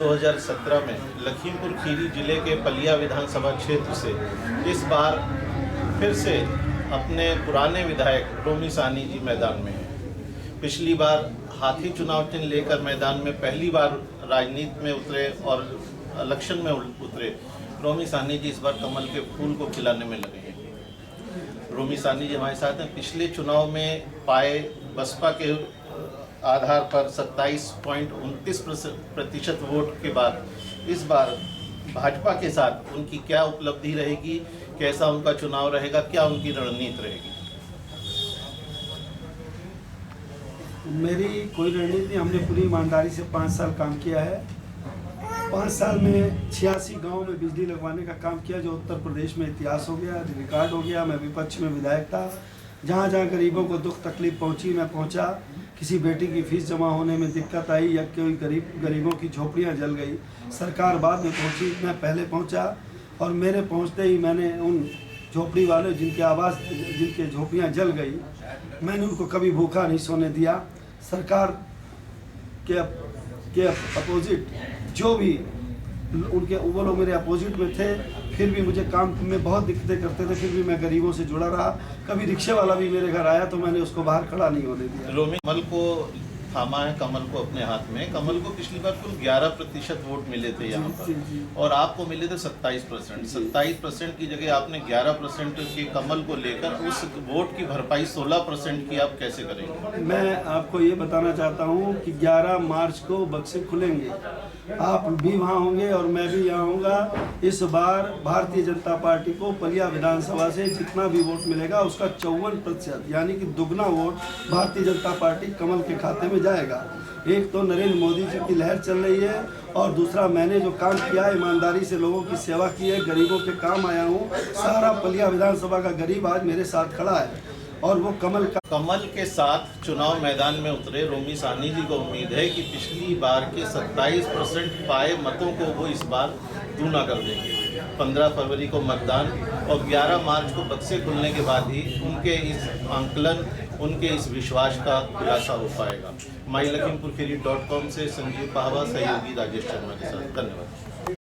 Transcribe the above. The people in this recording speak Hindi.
2017 में लखीमपुर खीरी जिले के पलिया विधानसभा क्षेत्र से इस बार फिर से अपने पुराने विधायक रोमी साहनी जी मैदान में हैं। पिछली बार हाथी चुनाव चिन्ह लेकर मैदान में पहली बार राजनीति में उतरे और इलेक्शन में उतरे रोमी साहनी जी इस बार कमल के फूल को खिलाने में लगे हैं। रोमी साहनी जी हमारे साथ हैं। पिछले चुनाव में पाए बसपा के आधार पर 27.29% वोट के बाद इस बार भाजपा के साथ उनकी क्या उपलब्धि रहेगी, कैसा उनका चुनाव रहेगा, क्या उनकी रणनीति रहेगी? मेरी कोई रणनीति, हमने पूरी ईमानदारी से 5 साल काम किया है। 5 साल में 86 गांव में बिजली लगवाने का काम किया, जो उत्तर प्रदेश में इतिहास हो गया, रिकॉर्ड हो गया। मैं विपक्ष में विधायक था, जहाँ जहाँ गरीबों को दुख तकलीफ पहुँची मैं पहुँचा। किसी बेटी की फीस जमा होने में दिक्कत आई या कोई गरीबों की झोपड़ियाँ जल गई, सरकार बाद में पहुँची, मैं पहले पहुँचा। और मेरे पहुँचते ही मैंने उन झोपड़ी वाले जिनके झोपड़ियाँ जल गई, मैंने उनको कभी भूखा नहीं सोने दिया। सरकार के अपोजिट जो भी उनके वो लोग मेरे अपोजिट में थे, फिर भी मुझे काम में बहुत दिक्कतें करते थे, फिर भी मैं गरीबों से जुड़ा रहा। कभी रिक्शे वाला भी मेरे घर आया तो मैंने उसको बाहर खड़ा नहीं होने दिया। रोमी कमल को थामा है, कमल को अपने हाथ में। कमल को पिछली बार कुल 11% वोट मिले थे यहाँ पर और आपको मिले थे 27%। 27% की जगह आपने 11% के कमल को लेकर उस वोट की भरपाई 16% की आप कैसे करेंगे? मैं आपको ये बताना चाहता हूँ कि 11 मार्च को बक्से खुलेंगे, आप भी वहाँ होंगे और मैं भी यहाँ होऊंगा। इस बार भारतीय जनता पार्टी को पलिया विधानसभा से जितना भी वोट मिलेगा उसका 54% यानी कि दुगना वोट भारतीय जनता पार्टी कमल के खाते में जाएगा। एक तो नरेंद्र मोदी जी की लहर चल रही है और दूसरा मैंने जो काम किया है, ईमानदारी से लोगों की सेवा की है, गरीबों के काम आया हूँ। सारा पलिया विधानसभा का गरीब आज मेरे साथ खड़ा है और वो कमल के साथ चुनाव मैदान में उतरे रोमी साहनी जी को उम्मीद है कि पिछली बार के 27% पाए मतों को वो इस बार दूना कर देंगे। 15 फरवरी को मतदान और 11 मार्च को बक्से खुलने के बाद ही उनके इस आंकलन, उनके इस विश्वास का खुलासा हो पाएगा। माई लखीमपुर खीरी .com से संजीव पाहवा, सहयोगी राजेश शर्मा के साथ। धन्यवाद।